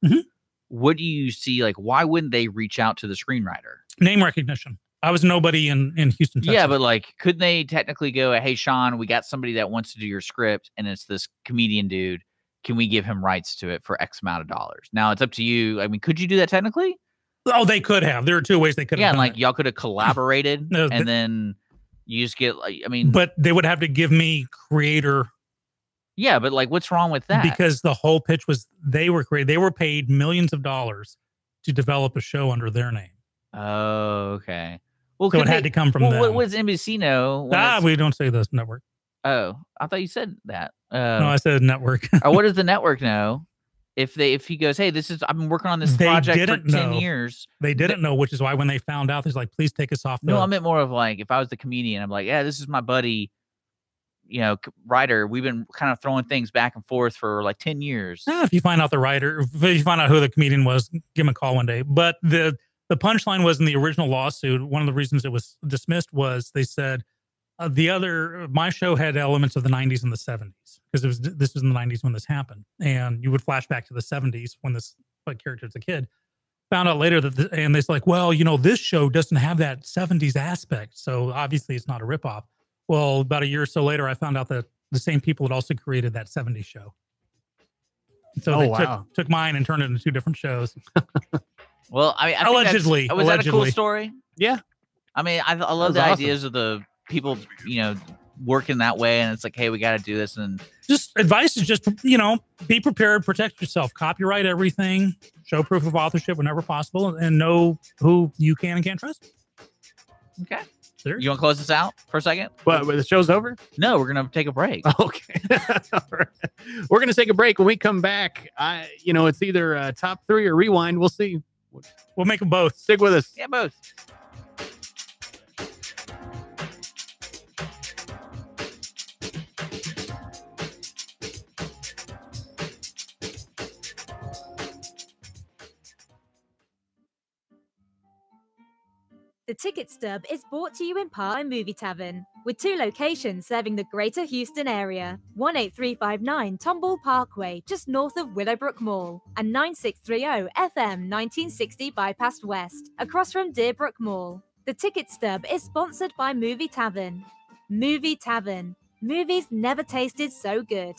what do you see? Like, why wouldn't they reach out to the screenwriter? Name recognition. I was nobody in Houston, Texas. Yeah, but like, couldn't they technically go, hey, Sean, we got somebody that wants to do your script, and it's this comedian dude. Can we give him rights to it for X amount of dollars? Now, it's up to you. I mean, could you do that technically? Oh, they could have. There are 2 ways they could have. Yeah, and like y'all could have collaborated, and then you just get like, I mean, but they would have to give me creator. Yeah, but like, what's wrong with that? Because the whole pitch was they were paid millions of dollars to develop a show under their name. Oh, okay. Well, so it had to come from them. What does NBC know? We don't say this network. Oh, I thought you said that. No, I said network. Or what does the network know? If he goes, hey, I've been working on this project for 10 years. They didn't know, which is why when they found out, they're like, please take us off. No, I meant more of like, if I was the comedian, I'm like, yeah, this is my buddy, writer. We've been kind of throwing things back and forth for like 10 years. If you find out the writer, if you find out who the comedian was, give him a call one day. But the punchline was in the original lawsuit. One of the reasons it was dismissed was they said my show had elements of the 90s and the 70s because this was in the 90s when this happened, and you would flash back to the 70s when this character's a kid. Found out later that and they're like, well, this show doesn't have that 70s aspect, so obviously it's not a ripoff. Well, about a year or so later, I found out that the same people had also created that 70s show. So they took mine and turned it into 2 different shows. Well, I mean, allegedly. Was that a cool story? Yeah. I mean, I love the ideas of the people, working that way. And it's like, hey, we got to do this. And just advice is just, be prepared, protect yourself, copyright everything, show proof of authorship whenever possible, and know who you can and can't trust. Okay. Sure. You want to close this out for a second? But the show's over? No, we're going to take a break. Okay. All right. We're going to take a break. When we come back, it's either top 3 or rewind. We'll see. We'll make them both. Stick with us. Yeah, both. The Ticket Stub is brought to you in part by Movie Tavern, with 2 locations serving the greater Houston area. 18359 Tomball Parkway, just north of Willowbrook Mall, and 9630 FM 1960 Bypass West, across from Deerbrook Mall. The Ticket Stub is sponsored by Movie Tavern. Movie Tavern. Movies never tasted so good.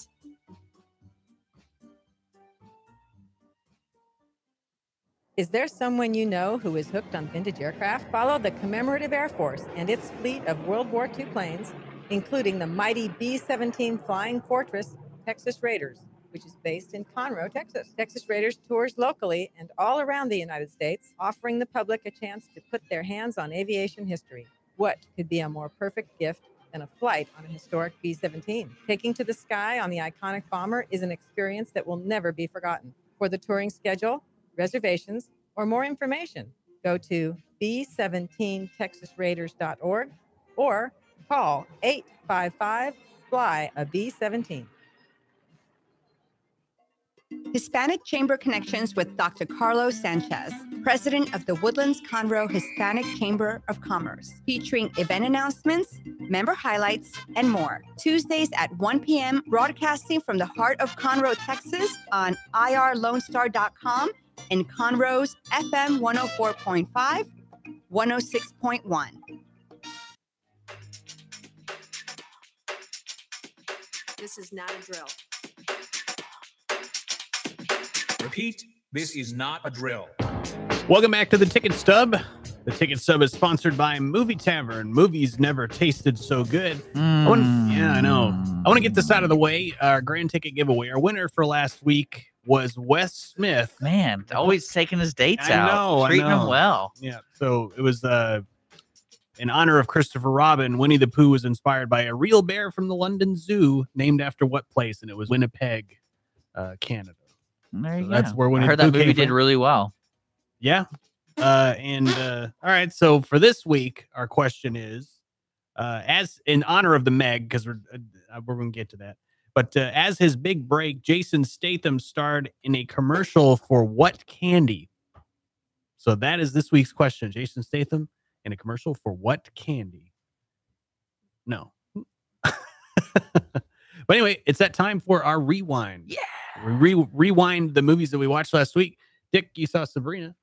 Is there someone you know who is hooked on vintage aircraft? Follow the Commemorative Air Force and its fleet of World War II planes, including the mighty B-17 Flying Fortress Texas Raiders, which is based in Conroe, Texas. Texas Raiders tours locally and all around the United States, offering the public a chance to put their hands on aviation history. What could be a more perfect gift than a flight on a historic B-17? Taking to the sky on the iconic bomber is an experience that will never be forgotten. For the touring schedule, reservations, or more information, go to b17texasraiders.org or Call 855-FLY-A-B-17. Hispanic Chamber Connections with Dr. Carlos Sanchez, president of the Woodlands Conroe Hispanic Chamber of Commerce, featuring event announcements, member highlights, and more. Tuesdays at 1 p.m., broadcasting from the heart of Conroe, Texas on irlonestar.com and Conroe's FM 104.5, 106.1. This is not a drill. Repeat, this is not a drill. Welcome back to the Ticket Stub. The Ticket Stub is sponsored by Movie Tavern. Movies never tasted so good. I know. I want to get this out of the way. Our grand ticket giveaway. Our winner for last week was Wes Smith. Man, always taking his dates I out. know, Treating I know. him well. Yeah. So it was in honor of Christopher Robin. Winnie the Pooh was inspired by a real bear from the London Zoo, named after what place? And it was Winnipeg, Canada. There you go. That's where Winnie I heard the Pooh that movie came did from. really well. Yeah. All right. So for this week, our question is, as in honor of the Meg, because we're going to get to that. But as his big break, Jason Statham starred in a commercial for what candy? So that is this week's question. Jason Statham in a commercial for what candy? No. But anyway, it's that time for our rewind. Yeah. We rewind the movies that we watched last week. Dick, you saw Sabrina.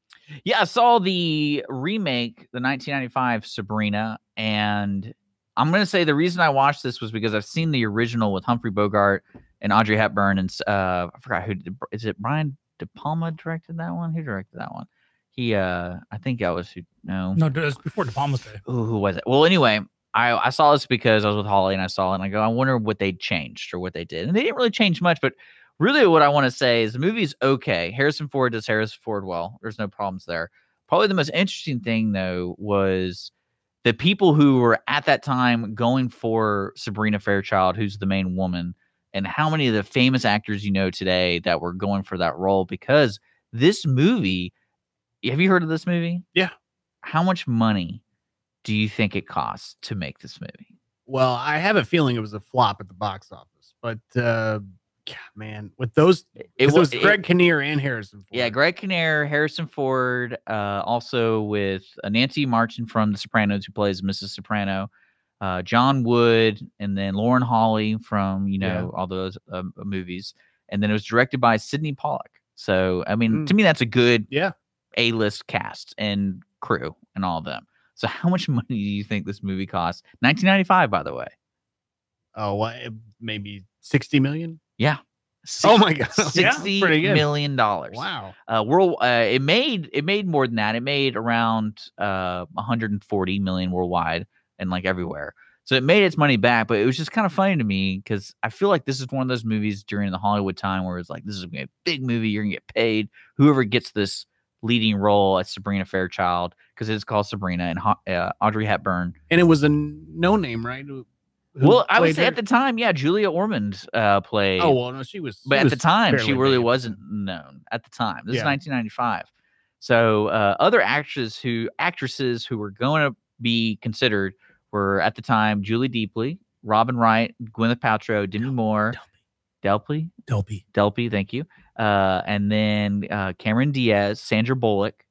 Yeah, I saw the remake, the 1995 Sabrina, and I'm going to say the reason I watched this was because I've seen the original with Humphrey Bogart and Audrey Hepburn, and I forgot who is it. Brian De Palma directed that one. Who directed that one? He, I think that was who. No, it was before De Palma's day. who was it? Well, anyway, I saw this because I was with Holly and I saw it, and I go, I wonder what they changed or what they did, and they didn't really change much, but. Really, what I want to say is the movie's okay. Harrison Ford does Harrison Ford well. There's no problems there. Probably the most interesting thing, though, was the people who were at that time going for Sabrina Fairchild, who's the main woman, and how many of the famous actors you know today that were going for that role. Because this movie, have you heard of this movie? Yeah. How much money do you think it costs to make this movie? Well, I have a feeling it was a flop at the box office, but yeah, man, with those, it was Greg Kinnear and Harrison Ford. Yeah, Greg Kinnear, Harrison Ford, also with Nancy Martin from The Sopranos, who plays Mrs. Soprano, John Wood, and then Lauren Holly from all those movies, and then it was directed by Sidney Pollack. So, I mean, to me, that's a good A-list cast and crew and all of them. So, how much money do you think this movie cost? 1995, by the way. Oh, well, maybe 60 million. Yeah. Oh my God. $60 million. Wow. It made more than that. It made around 140 million worldwide and like everywhere. So it made its money back, but it was just kind of funny to me because I feel like this is one of those movies during the Hollywood time where it's like, this is gonna be a big movie. You're gonna get paid. Whoever gets this leading role as Sabrina Fairchild, because it's called Sabrina, and Audrey Hepburn. And it was a no-name, right? Well, I would say at the time, yeah, Julia Ormond played. Oh, well, no, she was. But at the time, she really big. wasn't known at the time. This is 1995. So other actresses who were going to be considered were at the time Julie Delpy, Robin Wright, Gwyneth Paltrow, Demi Moore, Delpy, thank you, and then Cameron Diaz, Sandra Bullock,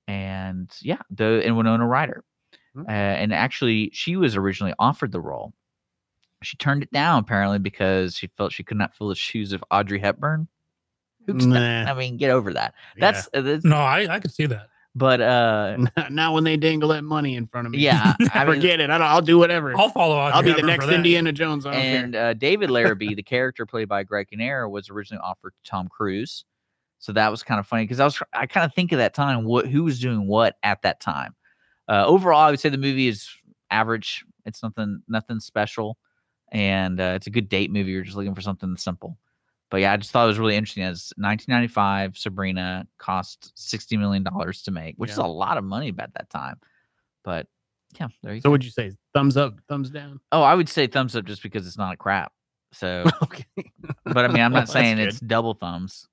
and and Winona Ryder. And actually, she was originally offered the role. She turned it down apparently because she felt she could not fill the shoes of Audrey Hepburn. I mean, get over that. That's no, I could see that. But not when they dangle that money in front of me. Yeah, I forget it. I'll do whatever. I'll follow. I'll be the next Indiana Jones. And David Larrabee, the character played by Greg Kinnear, was originally offered to Tom Cruise. So that was kind of funny because I kind of think of that time who was doing what at that time. Overall, I would say the movie is average. It's nothing special. And it's a good date movie. You're just looking for something simple. But yeah, I just thought it was really interesting. As 1995, Sabrina cost $60 million to make, which is a lot of money at that time. But yeah, there you go. So would you say thumbs up, thumbs down? Oh, I would say thumbs up just because it's not a crap. So, okay. But I mean, I'm not saying it's double thumbs.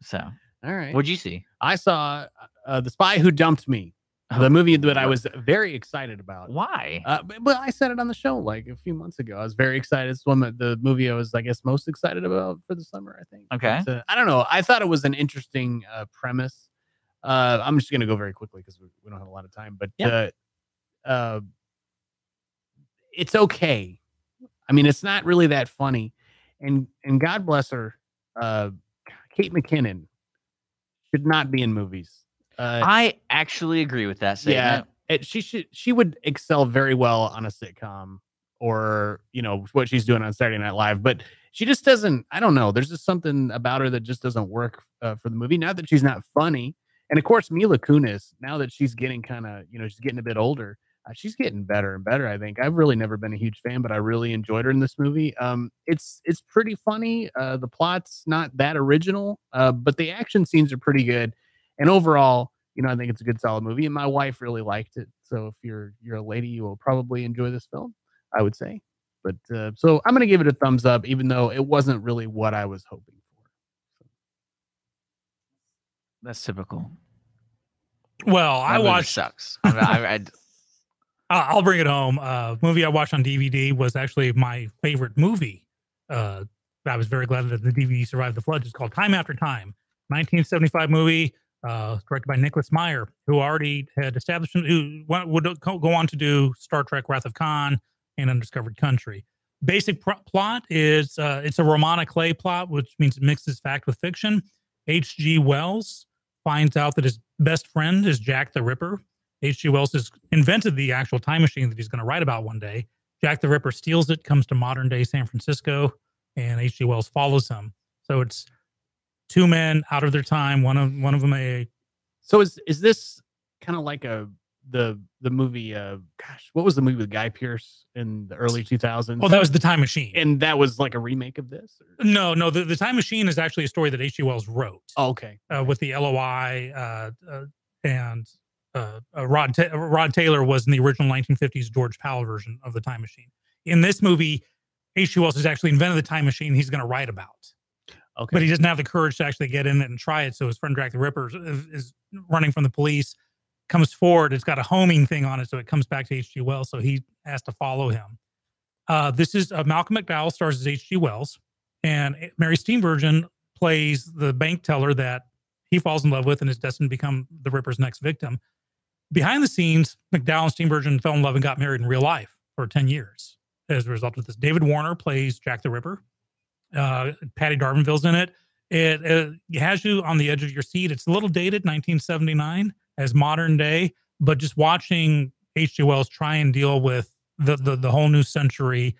So, all right. What'd you see? I saw The Spy Who Dumped Me. The movie that I was very excited about. Why? But I said it on the show like a few months ago. I was very excited. It's the movie I was, I guess, most excited about for the summer, I think. Okay. But, I don't know. I thought it was an interesting premise. I'm just going to go very quickly because we don't have a lot of time. But it's okay. I mean, it's not really that funny. And God bless her, Kate McKinnon should not be in movies. I actually agree with that statement. Yeah, she would excel very well on a sitcom or, what she's doing on Saturday Night Live, but she just doesn't, I don't know. There's just something about her that just doesn't work for the movie. Not that she's not funny. And of course, Mila Kunis, now that she's getting she's getting a bit older, she's getting better and better, I think. I've really never been a huge fan, but I really enjoyed her in this movie. It's pretty funny. The plot's not that original, but the action scenes are pretty good. And overall, I think it's a good, solid movie. And my wife really liked it. So if you're a lady, you will probably enjoy this film, I would say. But so I'm going to give it a thumbs up, even though it wasn't really what I was hoping for. That's typical. Well, I watched. Sucks. I'll bring it home. Movie I watched on DVD was actually my favorite movie. I was very glad that the DVD survived the flood. It's called Time After Time, 1975 movie, directed by Nicholas Meyer, who already had established, who would go on to do Star Trek: Wrath of Khan and Undiscovered Country. Basic plot is it's a Romana Clay plot, which means it mixes fact with fiction. H.G. Wells finds out that his best friend is Jack the Ripper. H.G. Wells has invented the actual time machine that he's going to write about one day. Jack the Ripper steals it, comes to modern day San Francisco, and H.G. Wells follows him. So it's two men out of their time. One of them a. So is this kind of like the movie? What was the movie with Guy Pearce in the early 2000s? Oh, that was The Time Machine, and that was like a remake of this. Or? No. The Time Machine is actually a story that H.G. Wells wrote. Oh, okay. With the LOI and. Rod Taylor was in the original 1950s George Powell version of the Time Machine. In this movie, H.G. Wells has actually invented the time machine he's going to write about. Okay. But he doesn't have the courage to actually get in it and try it. So his friend Jack the Ripper is running from the police, comes forward. It's got a homing thing on it, so it comes back to H.G. Wells. So he has to follow him. This is Malcolm McDowell stars as H.G. Wells, and Mary Steenburgen plays the bank teller that he falls in love with and is destined to become the Ripper's next victim. Behind the scenes, McDowell and Steenburgen fell in love and got married in real life for 10 years. As a result of this, David Warner plays Jack the Ripper. Patty Darvinville's in it. It has you on the edge of your seat. It's a little dated, 1979, as modern day, but just watching H.G. Wells try and deal with the whole new century.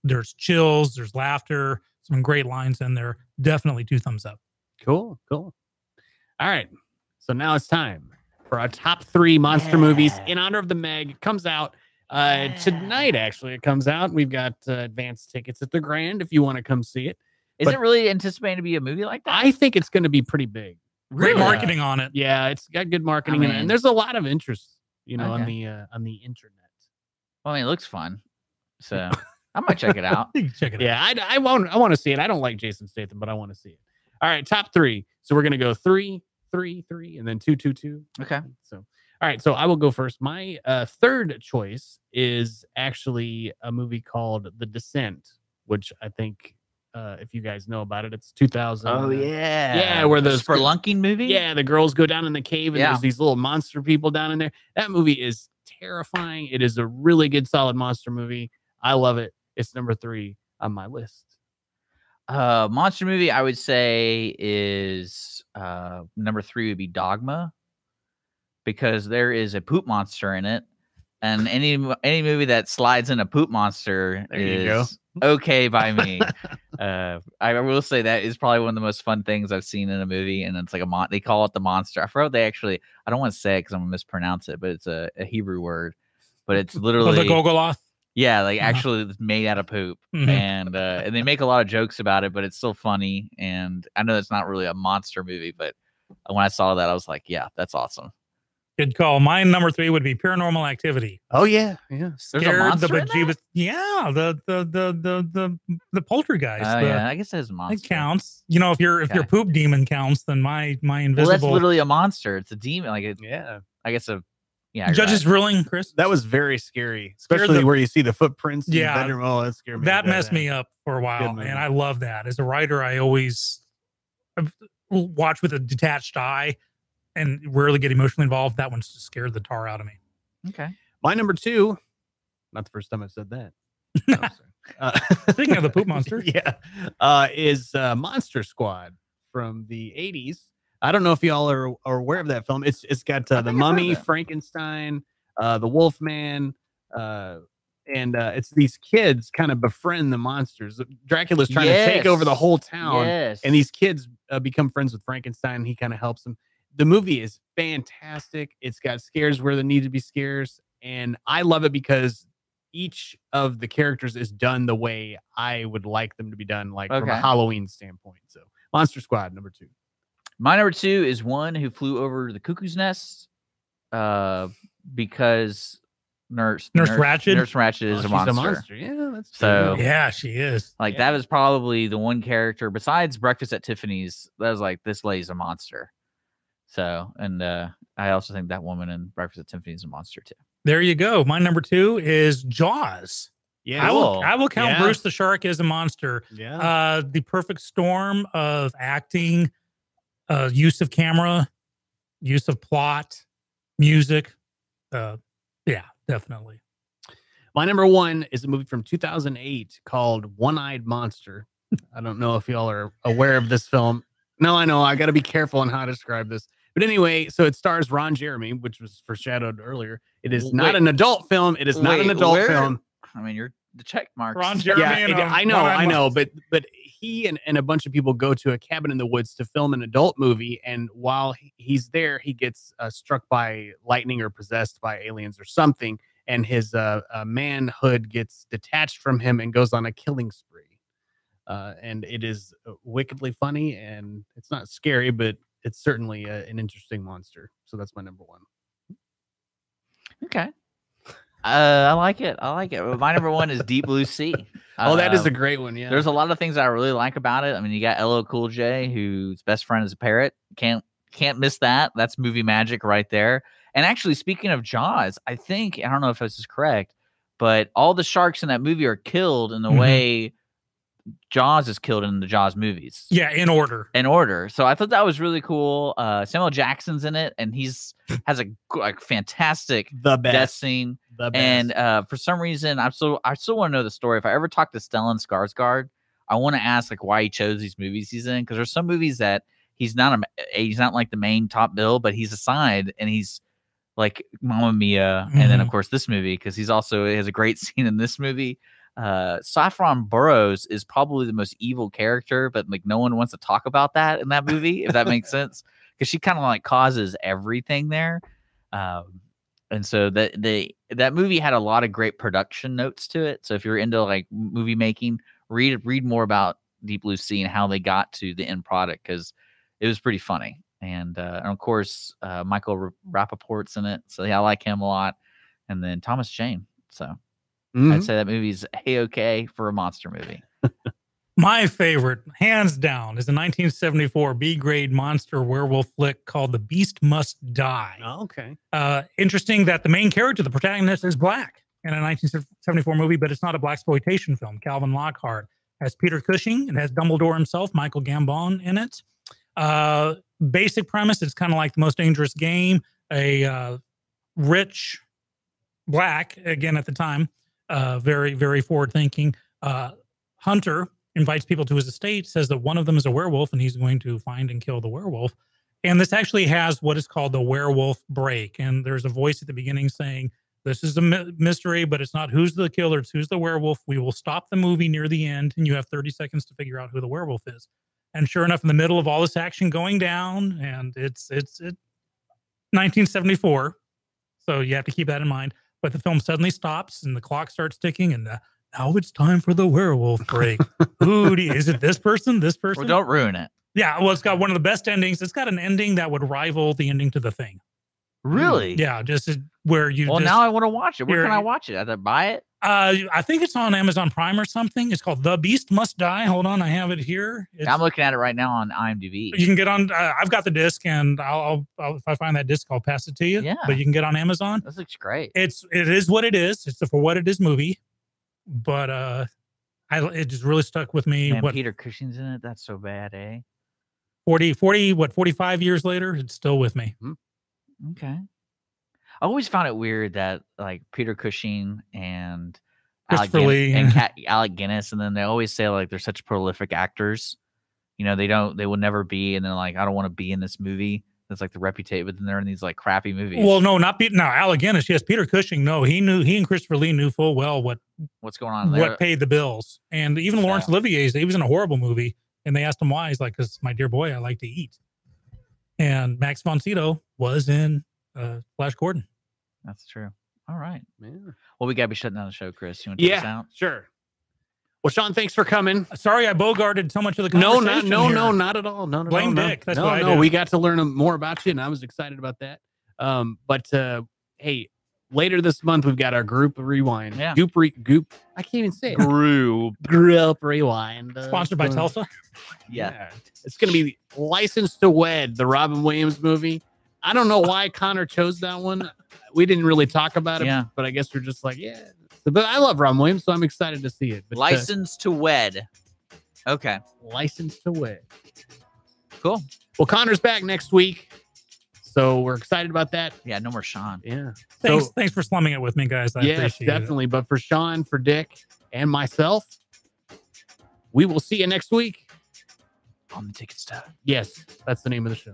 There's chills, there's laughter, some great lines in there. Definitely 2 thumbs up. Cool. All right. So now it's time for our top 3 monster movies in honor of the Meg. It comes out tonight, actually. It comes out. We've got advanced tickets at the Grand if you want to come see it. Is it really anticipating to be a movie like that? I think it's going to be pretty big. Great marketing on it. Yeah, it's got good marketing in it. And there's a lot of interest, on the internet. Well, I mean, it looks fun. So I might check it out. Check it out. Yeah, I want to see it. I don't like Jason Statham, but I want to see it. All right, top 3. So we're going to go 3, 3, 3, and then 2, 2, 2. Okay. So, all right. So I will go first. My third choice is actually a movie called The Descent, which I think, if you guys know about it, it's 2000. Oh yeah, yeah, where the spelunking movie. Yeah, the girls go down in the cave and there's these little monster people down in there. That movie is terrifying. It is a really good, solid monster movie. I love it. It's number 3 on my list. Monster movie, I would say is number 3 would be Dogma, because there is a poop monster in it, and any movie that slides in a poop monster is okay by me. I will say that is probably one of the most fun things I've seen in a movie, and it's like they call it the monster. I forgot I don't want to say it because I'm gonna mispronounce it, but it's a Hebrew word, but it's literally the Gogoloth. Yeah, like actually it's made out of poop. Mm-hmm. And they make a lot of jokes about it, but it's still funny. And I know it's not really a monster movie, but when I saw that, I was like, yeah, that's awesome. Good call. My number 3 would be Paranormal Activity. Oh yeah. There's a monster in bejeebus. Yeah, the poltergeist. Yeah, I guess it is a monster. It counts. If your poop demon counts, then my invisible. Well, that's literally a monster. It's a demon. I guess a Yeah. Judge's ruling, Chris. That was very scary, especially where you see the footprints in the bedroom. Oh, that scared me. That messed me up for a while, and I love that. As a writer, I always watch with a detached eye and rarely get emotionally involved. That one scared the tar out of me. Okay. My number 2, not the first time I've said that. Speaking of the poop monster, is Monster Squad from the 80s. I don't know if y'all are aware of that film. It's got the Mummy, Frankenstein, the Wolfman, and it's these kids kind of befriend the monsters. Dracula's trying to take over the whole town, and these kids become friends with Frankenstein, and he kind of helps them. The movie is fantastic. It's got scares where there need to be scares, and I love it because each of the characters is done the way I would like them to be done, like from a Halloween standpoint. So Monster Squad, number 2. My number 2 is One Who Flew Over the Cuckoo's Nest, because Nurse Ratched is a monster. Yeah, that's so. Yeah, she is. Like that was probably the one character besides Breakfast at Tiffany's that was like, this lady's a monster. So, and I also think that woman in Breakfast at Tiffany's is a monster too. There you go. My number 2 is Jaws. Yeah, I will count Bruce the Shark as a monster. Yeah, the perfect storm of acting. Use of camera, use of plot, music. Yeah, definitely. My number 1 is a movie from 2008 called One-Eyed Monster. I don't know if y'all are aware of this film. No, I know. I got to be careful on how to describe this. But anyway, so it stars Ron Jeremy, which was foreshadowed earlier. It is not an adult film. It is not an adult film. I mean, you're the check mark. Ron Jeremy. I know. But he and a bunch of people go to a cabin in the woods to film an adult movie. And while he's there, he gets struck by lightning or possessed by aliens or something. And his manhood gets detached from him and goes on a killing spree. And it is wickedly funny, and it's not scary, but it's certainly an interesting monster. So that's my number 1. Okay. I like it. My number 1 is Deep Blue Sea. That is a great one. Yeah. There's a lot of things I really like about it. I mean, you got LL Cool J, whose best friend is a parrot. Can't miss that. That's movie magic right there. And actually, speaking of Jaws, I don't know if this is correct, but all the sharks in that movie are killed in the way Jaws is killed in the Jaws movies. Yeah, in order. So I thought that was really cool. Samuel Jackson's in it, and has a fantastic death scene. The best. And for some reason, I still want to know the story. If I ever talk to Stellan Skarsgård, I want to ask why he chose these movies he's in, because there's some movies that he's not like the main top bill, but he's assigned, and he's like Mamma Mia, and then of course this movie, because he has a great scene in this movie. Saffron Burrows is probably the most evil character, but like no one wants to talk about that in that movie, if that makes sense, because she kind of like causes everything there. And so that movie had a lot of great production notes to it. So if you're into like movie making, read more about Deep Blue Sea and how they got to the end product, because it was pretty funny. And of course, Michael Rappaport's in it, so yeah, I like him a lot. And then Thomas Jane. So I'd say that movie's A-okay for a monster movie. My favorite, hands down, is a 1974 B-grade monster werewolf flick called The Beast Must Die. Oh, okay. Interesting that the main character, the protagonist, is black in a 1974 movie, but it's not a blaxploitation film. Calvin Lockhart has Peter Cushing and has Dumbledore himself, Michael Gambon, in it. Basic premise, it's kind of like The Most Dangerous Game. A rich black, again at the time, very, very forward-thinking hunter invites people to his estate, says that one of them is a werewolf, and he's going to find and kill the werewolf. And this actually has what is called the werewolf break. And there's a voice at the beginning saying, this is a mystery, but it's not who's the killer, it's who's the werewolf. We will stop the movie near the end, and you have 30 seconds to figure out who the werewolf is. And sure enough, in the middle of all this action going down, and it's 1974, so you have to keep that in mind. But the film suddenly stops, and the clock starts ticking, and now it's time for the werewolf break. Is it this person? This person? Well, don't ruin it. Yeah, well, it's got one of the best endings. It's got an ending that would rival the ending to The Thing. Really? Yeah, just where you. Well, now I want to watch it. Where can I watch it? I have to buy it. I think it's on Amazon Prime or something. It's called The Beast Must Die. Hold on, I have it here. I'm looking at it right now on IMDb. You can get on. I've got the disc, and I'll if I find that disc, I'll pass it to you. Yeah. But you can get on Amazon. This looks great. It is what it is. It's a for what it is movie. But it just really stuck with me. Man, What Peter Cushing's in it? That's so bad, eh? 45 years later, it's still with me. Okay. I always found it weird that like Peter Cushing and Christopher Lee and Alec Guinness, and then they always say like they're such prolific actors. You know, they will never be, and then like I don't want to be in this movie. That's like the reputation, but then they're in these like crappy movies. Well, no, Alec Guinness. Yes, Peter Cushing. No, he and Christopher Lee knew full well what's going on there. What paid the bills. And even Laurence Olivier, he was in a horrible movie, and they asked him why. He's like, "Because my dear boy, I like to eat." And Max von Sydow was in Flash Gordon. That's true. All right. Yeah. Well, we gotta be shutting down the show, Chris. You want to take us out? Sure. Well, Sean, thanks for coming. Sorry, I bogarted so much of the conversation. No, here. not at all. No, Blame no, Dick. That's no, what I no. did. We got to learn more about you, and I was excited about that. But hey, later this month we've got our group rewind. Yeah. Goop. I can't even say it. Group rewind. Sponsored by Tulsa. Yeah. It's gonna be Licensed to Wed, the Robin Williams movie. I don't know why Connor chose that one. We didn't really talk about it, but I guess we're just like, yeah. But I love Robin Williams, so I'm excited to see it. But, Licensed to Wed. Okay. Licensed to Wed. Cool. Well, Connor's back next week, so we're excited about that. Yeah, no more Sean. Yeah. Thanks for slumming it with me, guys. I appreciate definitely. But for Sean, for Dick, and myself, we will see you next week on the Ticket Stub. Yes, that's the name of the show.